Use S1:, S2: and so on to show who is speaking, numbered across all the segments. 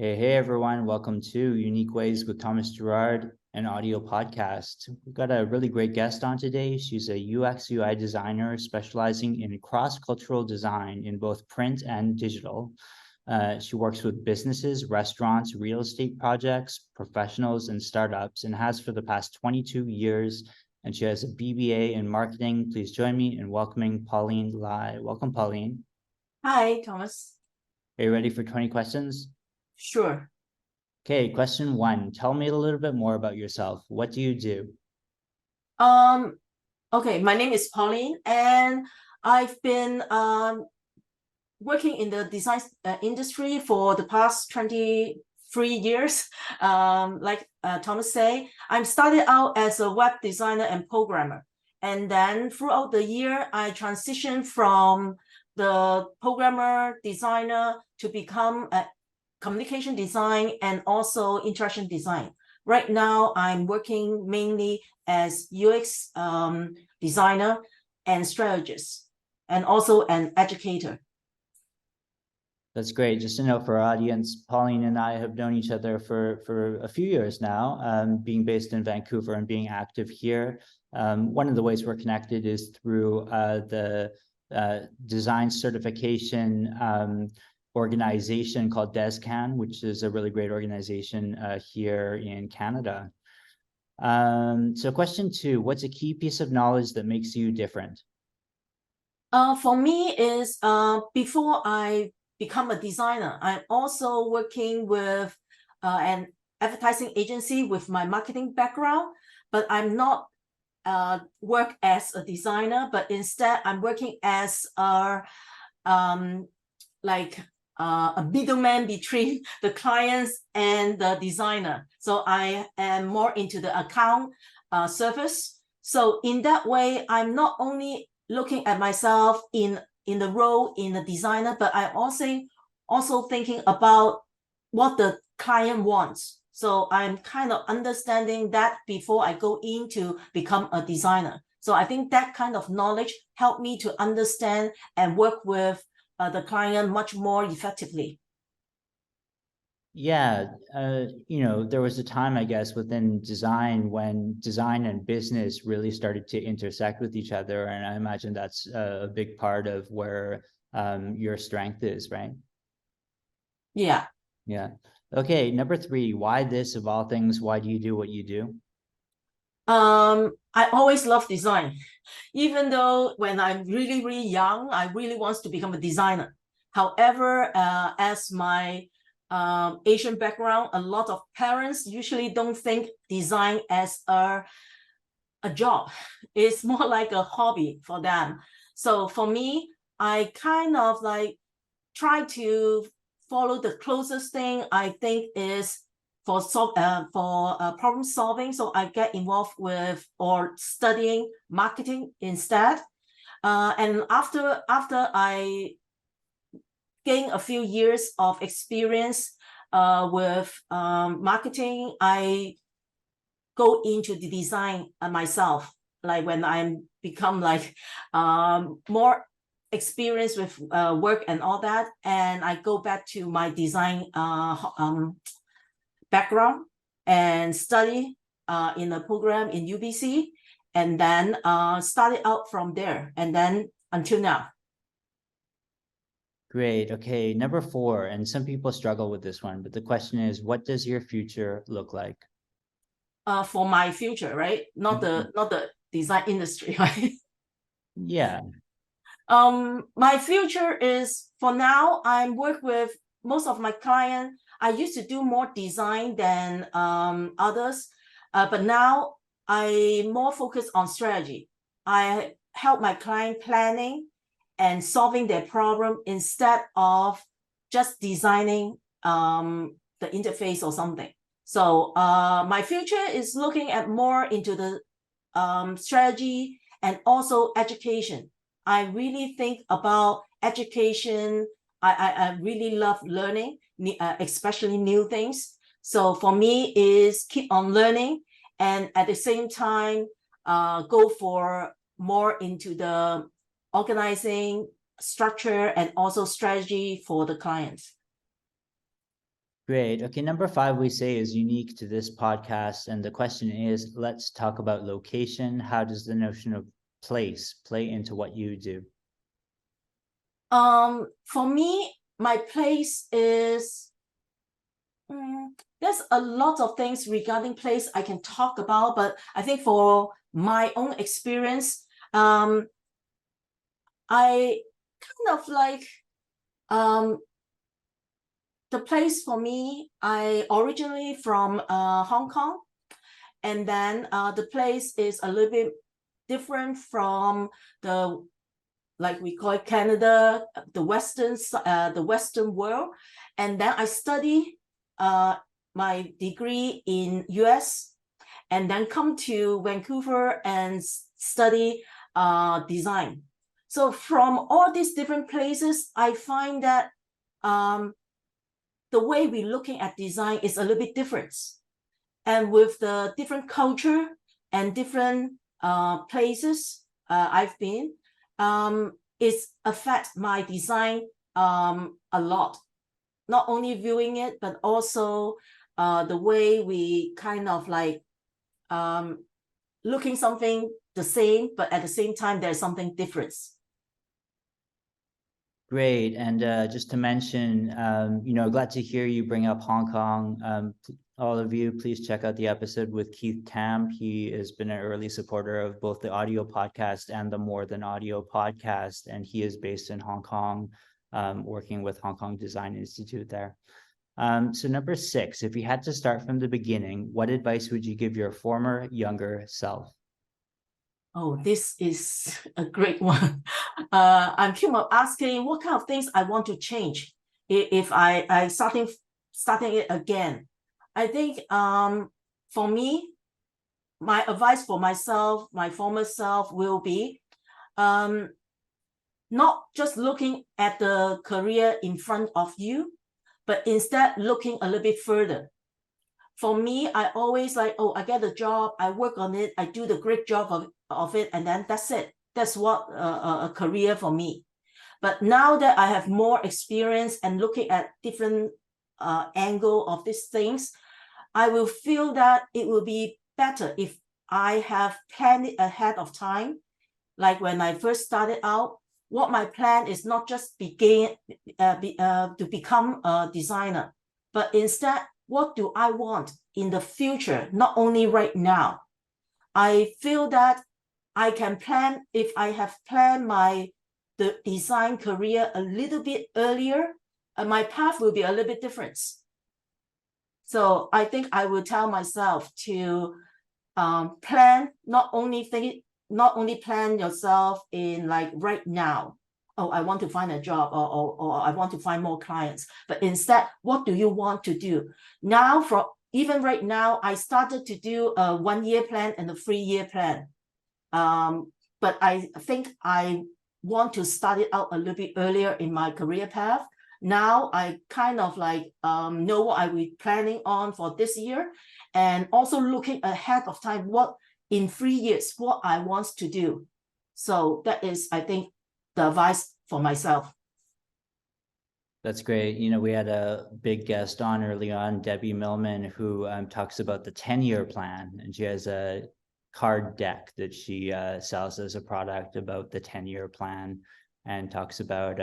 S1: Hey everyone, welcome to Unique Ways with Thomas Gerard, an audio podcast. We've got a really great guest on today. She's a UX UI designer specializing in cross-cultural design in both print and digital. She works with businesses, restaurants, real estate projects, professionals, and startups, and has for the past 22 years. And she has a BBA in marketing. Please join me in welcoming Pauline Lai. Welcome, Pauline.
S2: Hi, Thomas.
S1: Are you ready for 20 questions?
S2: Sure.
S1: Okay, question one. Tell me a little bit more about yourself. What do you do?
S2: Okay, my name is Pauline, and I've been working in the design industry for the past 23 years. Like Thomas say, I started out as a web designer and programmer. And then throughout the year, I transitioned from the programmer designer to become a communication design and also interaction design. Right now, I'm working mainly as UX designer and strategist, and also an educator.
S1: That's great. Just to know for our audience, Pauline and I have known each other for a few years now, being based in Vancouver and being active here. One of the ways we're connected is through the design certification organization called DESCAN, which is a really great organization here in Canada. So question two, what's a key piece of knowledge that makes you different?
S2: For me is before I become a designer, I'm also working with an advertising agency with my marketing background, but I'm not work as a designer, but instead I'm working as a a middleman between the clients and the designer. So I am more into the account service. So in that way, I'm not only looking at myself in the role in the designer, but I'm also thinking about what the client wants. So I'm kind of understanding that before I go in to become a designer. So I think that kind of knowledge helped me to understand and work with the client much more effectively.
S1: Yeah, there was a time, I guess, within design when design and business really started to intersect with each other. And I imagine that's a big part of where your strength is, right?
S2: Yeah.
S1: Yeah. Okay, number three, why this of all things? Why do you do what you do?
S2: I always love design. Even though when I'm really, really young, I really want to become a designer. However, as my Asian background, a lot of parents usually don't think design as a job. It's more like a hobby for them. So for me, I kind of like try to follow the closest thing I think is for problem solving. So I get involved with or studying marketing instead. And after I gain a few years of experience with marketing, I go into the design myself. Like when I become like more experienced with work and all that, and I go back to my design background and study in a program in UBC, and then started out from there, and then until now.
S1: Great. Okay, number four, and some people struggle with this one, but the question is, what does your future look like?
S2: For my future, right? Not the design industry, right?
S1: Yeah.
S2: My future is, for now, I work with most of my clients. I used to do more design than others, but now I more focus on strategy. I help my client planning and solving their problem instead of just designing the interface or something. So my future is looking at more into the strategy and also education. I really think about education. I really love learning, especially new things. So for me is keep on learning, and at the same time go for more into the organizing structure and also strategy for the clients.
S1: Great. Okay, number 5 we say is unique to this podcast, and the question is, let's talk about location. How does the notion of place play into what you do?
S2: For me, my place is, there's a lot of things regarding place I can talk about, but I think for my own experience, I kind of like, the place for me, I originally from Hong Kong, and then the place is a little bit different from the, like we call it Canada, the Western world. And then I study my degree in US, and then come to Vancouver and study design. So from all these different places, I find that the way we're looking at design is a little bit different. And with the different culture and different places I've been, it's affect my design a lot. Not only viewing it, but also the way we kind of like looking something the same, but at the same time, there's something different.
S1: Great. And just to mention, glad to hear you bring up Hong Kong. All of you, please check out the episode with Keith Tam. He has been an early supporter of both the audio podcast and the More Than Audio podcast, and he is based in Hong Kong, working with Hong Kong Design Institute there. So number 6, if you had to start from the beginning, what advice would you give your former younger self?
S2: Oh, this is a great one. I'm keep on asking what kind of things I want to change if I starting it again. I think for me, my advice for myself, my former self will be not just looking at the career in front of you, but instead looking a little bit further. For me, I always like, oh, I get a job, I work on it, I do the great job of it, and then that's it. That's what a career for me. But now that I have more experience and looking at different angle of these things, I will feel that it will be better if I have planned it ahead of time. Like when I first started out, what my plan is not just to become a designer, but instead, what do I want in the future, not only right now? I feel that I can plan, if I have planned the design career a little bit earlier, my path will be a little bit different. So I think I will tell myself to plan, not only plan yourself in like right now. Oh, I want to find a job, or I want to find more clients. But instead, what do you want to do? Now, even right now, I started to do a 1-year plan and a 3-year plan. But I think I want to start it out a little bit earlier in my career path. Now I kind of like know what I will be planning on for this year, and also looking ahead of time, what in 3 years, what I want to do. So that is, I think, the advice for myself.
S1: That's great. We had a big guest on early on, Debbie Millman, who talks about the 10-year plan, and she has a card deck that she sells as a product about the 10-year plan, and talks about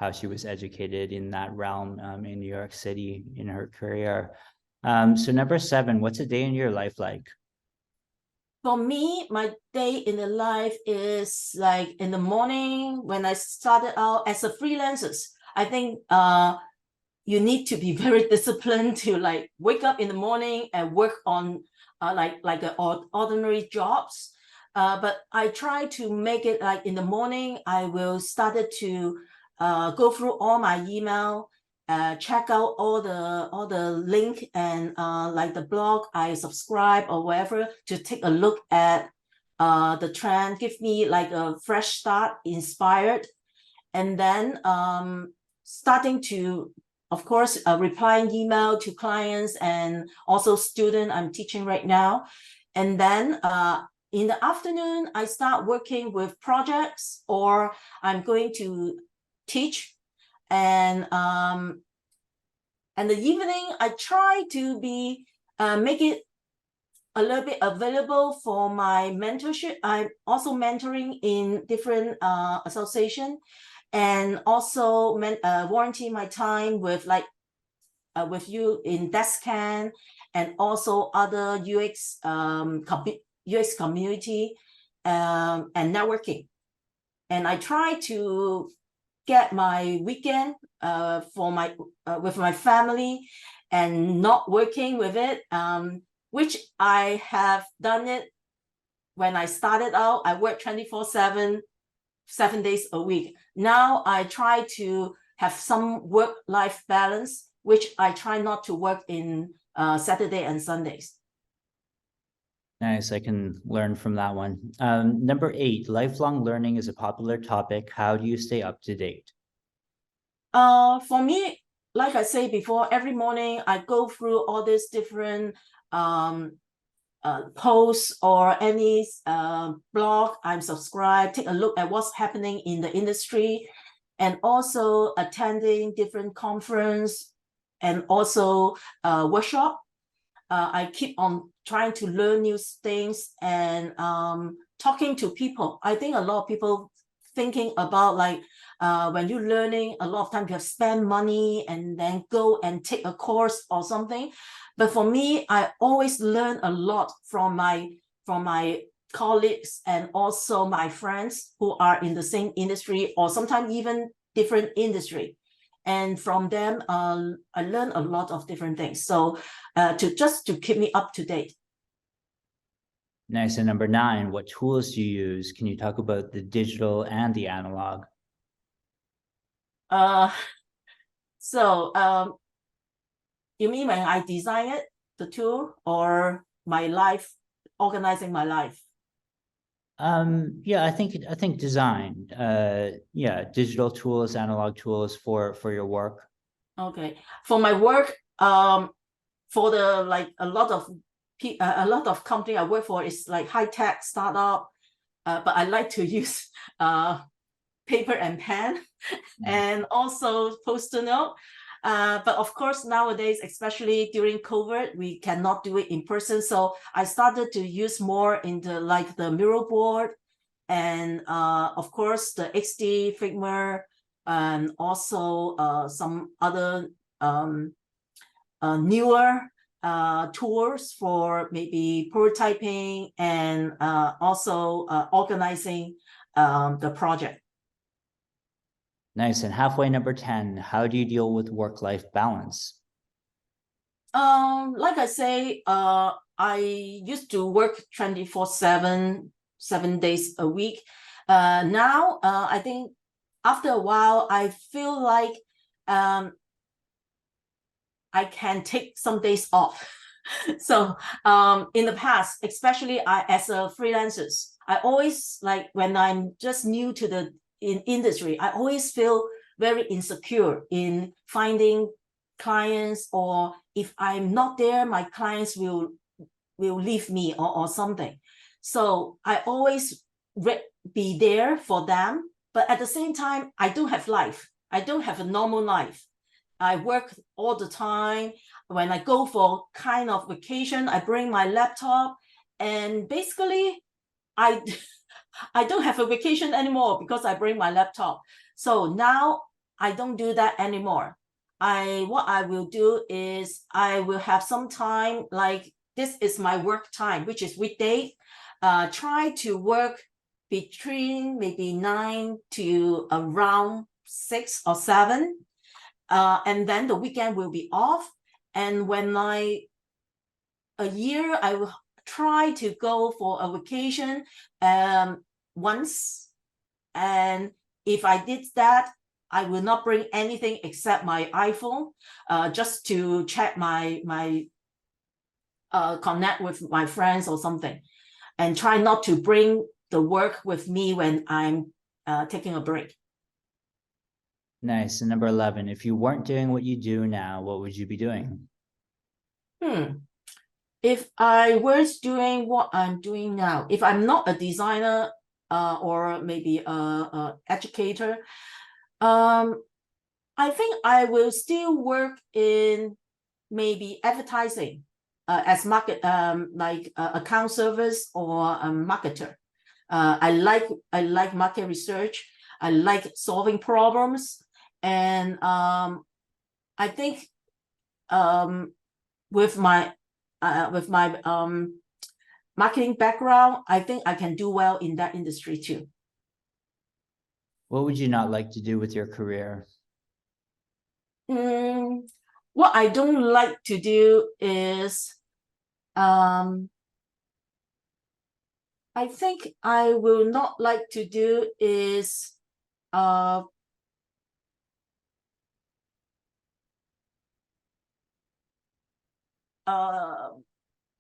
S1: how she was educated in that realm in New York City in her career. So number 7, what's a day in your life like?
S2: For me, my day in the life is like in the morning when I started out as a freelancer. I think you need to be very disciplined to like wake up in the morning and work on like ordinary jobs. But I try to make it like in the morning, I will start to go through all my email, check out all the link and like the blog I subscribe or whatever, to take a look at the trend, give me like a fresh start, inspired, and then starting to, of course, replying email to clients and also student I'm teaching right now. And then in the afternoon, I start working with projects, or I'm going to teach. And And the evening, I try to be make it a little bit available for my mentorship. I'm also mentoring in different association, and also warranty my time with like with you in DeskCan and also other UX UX community and networking. And I try to get my weekend for my with my family and not working with it, which I have done it when I started out. I work 24/7, 7 days a week. Now I try to have some work-life balance, which I try not to work in Saturday and Sundays.
S1: Nice, I can learn from that one. Number 8, lifelong learning is a popular topic. How do you stay up to date?
S2: For me, like I say before, every morning I go through all these different posts or any blog I'm subscribed, take a look at what's happening in the industry, and also attending different conference and also workshop. I keep on trying to learn new things and talking to people. I think a lot of people thinking about like when you're learning, a lot of times you have spend money and then go and take a course or something. But for me, I always learn a lot from my colleagues and also my friends who are in the same industry or sometimes even different industry. And from them, I learn a lot of different things. So to keep me up to date.
S1: Nice. And number 9, what tools do you use? Can you talk about the digital and the analog?
S2: So you mean when I design it, the tool, or my life, organizing my life?
S1: Yeah, I think design. Yeah, digital tools, analog tools for your work.
S2: Okay, for my work, for the like a lot of company I work for is like high tech startup, but I like to use paper and pen and also post-it note. But of course, nowadays, especially during COVID, we cannot do it in person. So I started to use more into like the mural board and of course the XD Figma and also some other newer tools for maybe prototyping and also organizing the project.
S1: Nice. And halfway, number 10, how do you deal with work-life balance?
S2: Like I say, I used to work 24/7, 7 days a week. Now, I think after a while, I feel like I can take some days off. So in the past, especially as a freelancer, I always like when I'm just new to the industry, I always feel very insecure in finding clients, or if I'm not there, my clients will leave me or something. So I always be there for them, but at the same time, I don't have life. I don't have a normal life. I work all the time. When I go for kind of vacation, I bring my laptop, and basically I don't have a vacation anymore because I bring my laptop. So now I don't do that anymore. What I will do is I will have some time, like this is my work time, which is weekday. Try to work between maybe 9 to around 6 or 7. And then the weekend will be off. And when a year, I will try to go for a vacation once. And if I did that, I will not bring anything except my iPhone, just to check my connect with my friends or something, and try not to bring the work with me when I'm taking a break.
S1: Nice. And number 11, if you weren't doing what you do now, what would you be doing?
S2: If I was doing what I'm doing now, if I'm not a designer or maybe a educator, I I think I will still work in maybe advertising as market like account service or a marketer. I like market research. I like solving problems, and I think with my marketing background, I think I can do well in that industry too.
S1: What would you not like to do with your career?
S2: What I don't like to do is, I think I will not like to do is,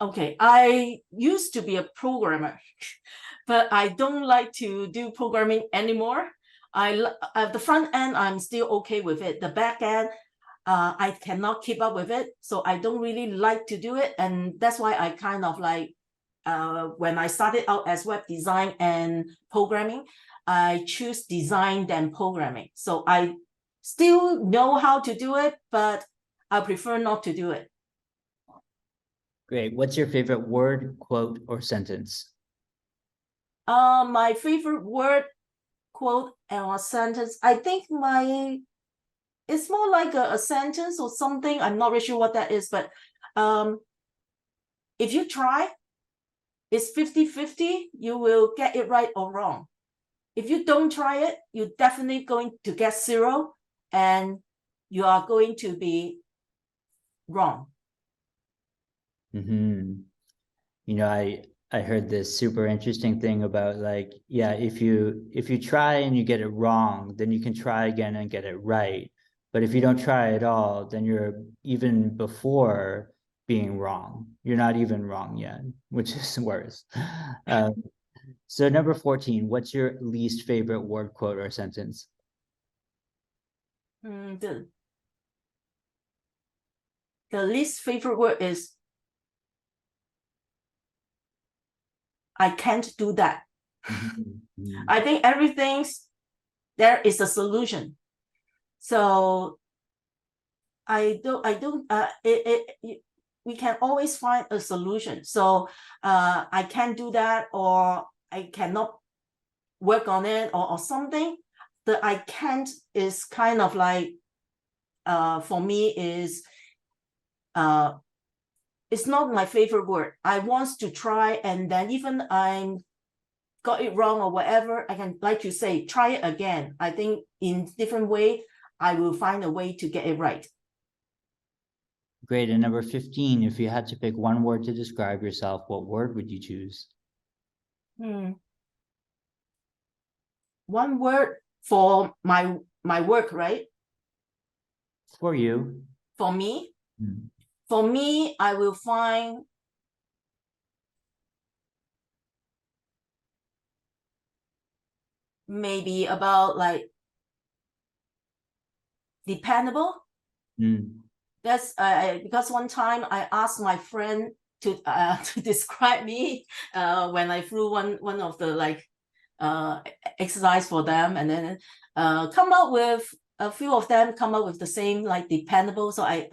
S2: okay, I used to be a programmer, but I don't like to do programming anymore. The front end, I'm still okay with it. The back end, I cannot keep up with it, so I don't really like to do it, and that's why I kind of like, when I started out as web design and programming, I choose design than programming. So I still know how to do it, but I prefer not to do it.
S1: Great. What's your favorite word, quote, or sentence?
S2: My favorite word, quote, or sentence, I think it's more like a sentence or something. I'm not really sure what that is, but if you try, it's 50-50, you will get it right or wrong. If you don't try it, you're definitely going to get 0, and you are going to be wrong.
S1: You know, I heard this super interesting thing about, like, yeah, if you try and you get it wrong, then you can try again and get it right. But if you don't try at all, then you're even before being wrong. You're not even wrong yet, which is worse. So number 14, what's your least favorite word, quote, or sentence?
S2: The least favorite word is, I can't do that. I think there is a solution. So we can always find a solution. So I can't do that, or I cannot work on it, or something. The I can't is kind of like, for me, is it's not my favorite word. I want to try, and then even I got it wrong or whatever, I can, like you say, try it again. I think in different way, I will find a way to get it right.
S1: Great. And number 15, if you had to pick one word to describe yourself, what word would you choose?
S2: One word for my work, right?
S1: For you.
S2: For me? For me, I will find maybe about like dependable. That's because one time I asked my friend to describe me when I flew one of the like exercise for them, and then come up with a few of them come up with the same, like dependable. So I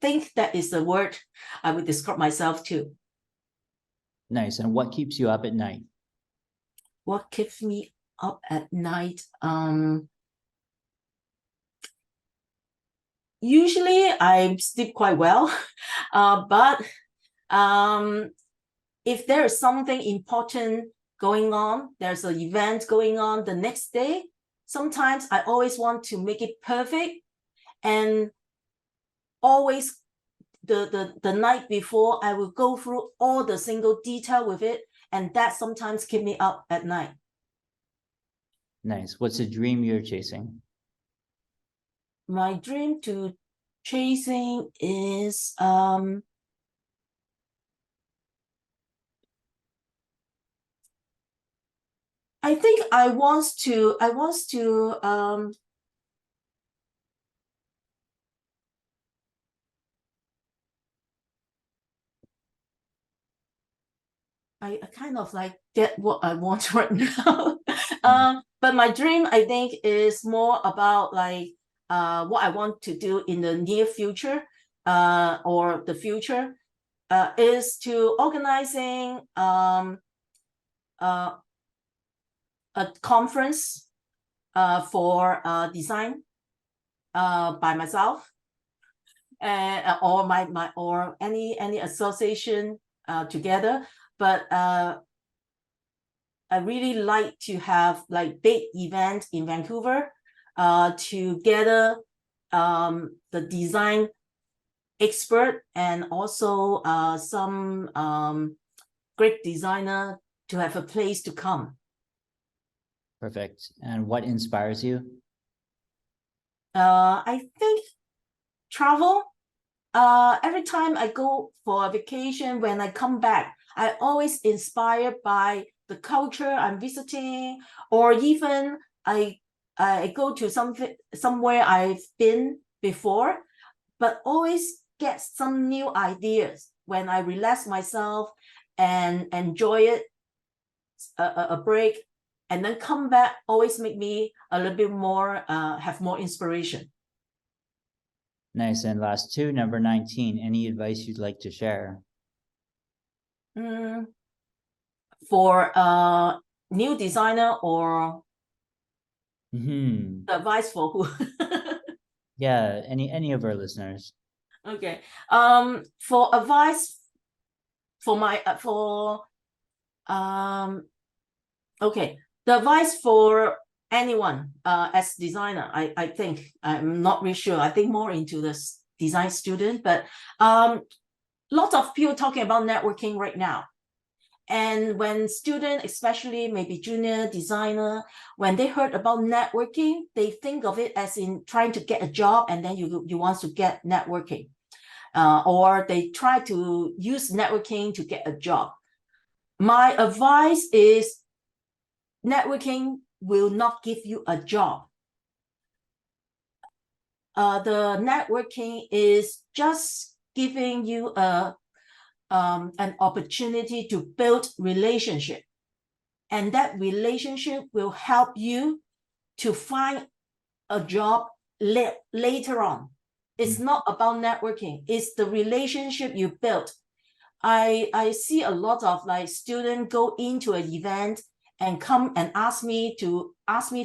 S2: think that is the word I would describe myself too.
S1: Nice. And what keeps you up at night?
S2: What keeps me up at night? Usually I sleep quite well, but if there is something important going on, there's an event going on the next day, sometimes I always want to make it perfect, and always the night before, I will go through all the single detail with it, and that sometimes keep me up at night.
S1: Nice. What's a dream you're chasing?
S2: My dream to chasing is I think I want to I kind of like get what I want right now. But my dream, I think, is more about like what I want to do in the near future or the future is to organizing a conference for design by myself or my or any association together, but I really like to have like big event in Vancouver to gather the design expert and also some great designer to have a place to come.
S1: Perfect. And what inspires you?
S2: I think travel. Every time I go for a vacation, when I come back, I always inspired by the culture I'm visiting, or even I go to somewhere I've been before, but always get some new ideas when I relax myself and enjoy it, a break, and then come back, always make me a little bit more, have more inspiration.
S1: Nice. And last two, number 19, any advice you'd like to share?
S2: For a new designer or
S1: Mm-hmm.
S2: advice for who?
S1: Yeah, any of our listeners.
S2: Okay. For advice for my okay, the advice for anyone as designer, I think I'm not really sure. I think more into this design student, but lots of people talking about networking right now. And when student, especially maybe junior designer, when they heard about networking, they think of it as in trying to get a job, and then you want to get networking, or they try to use networking to get a job. My advice is networking will not give you a job. The networking is just giving you an opportunity to build relationship, and that relationship will help you to find a job later on. It's not about networking, it's the relationship you built. I see a lot of like students go into an event and come and ask me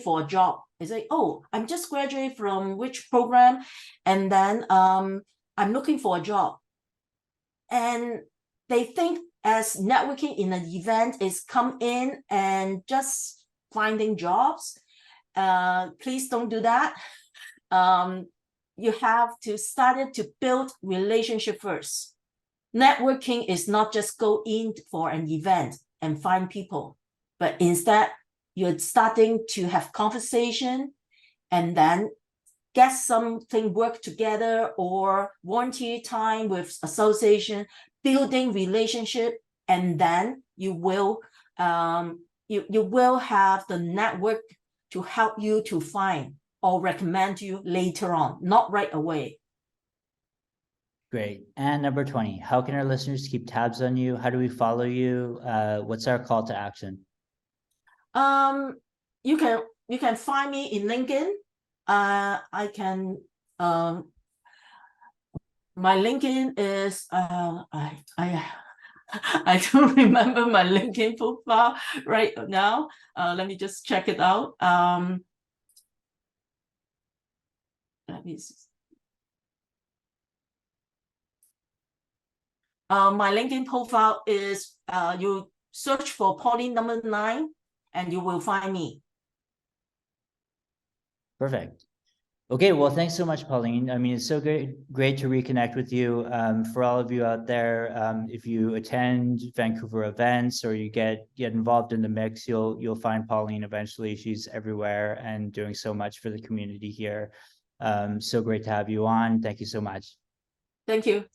S2: for a job. They say, oh, I'm just graduated from which program, and then I'm looking for a job. And they think as networking in an event is come in and just finding jobs. Please don't do that. You have to start to build relationship first. Networking is not just go in for an event and find people, but instead you're starting to have conversation and then get something work together or volunteer time with association, building relationship, and then you will you will have the network to help you to find or recommend you later on, not right away.
S1: Great. And number 20, how can our listeners keep tabs on you? How do we follow you? What's our call to action?
S2: You can find me in LinkedIn. I can my LinkedIn is I don't remember my LinkedIn profile right now. Let me just check it out. Let me see. My LinkedIn profile is you search for Pauline number 9 and you will find me.
S1: Perfect. Okay, well, thanks so much, Pauline. I mean, it's so great to reconnect with you. For all of you out there, if you attend Vancouver events or you get involved in the mix, you'll find Pauline eventually. She's everywhere and doing so much for the community here. So great to have you on. Thank you so much.
S2: Thank you.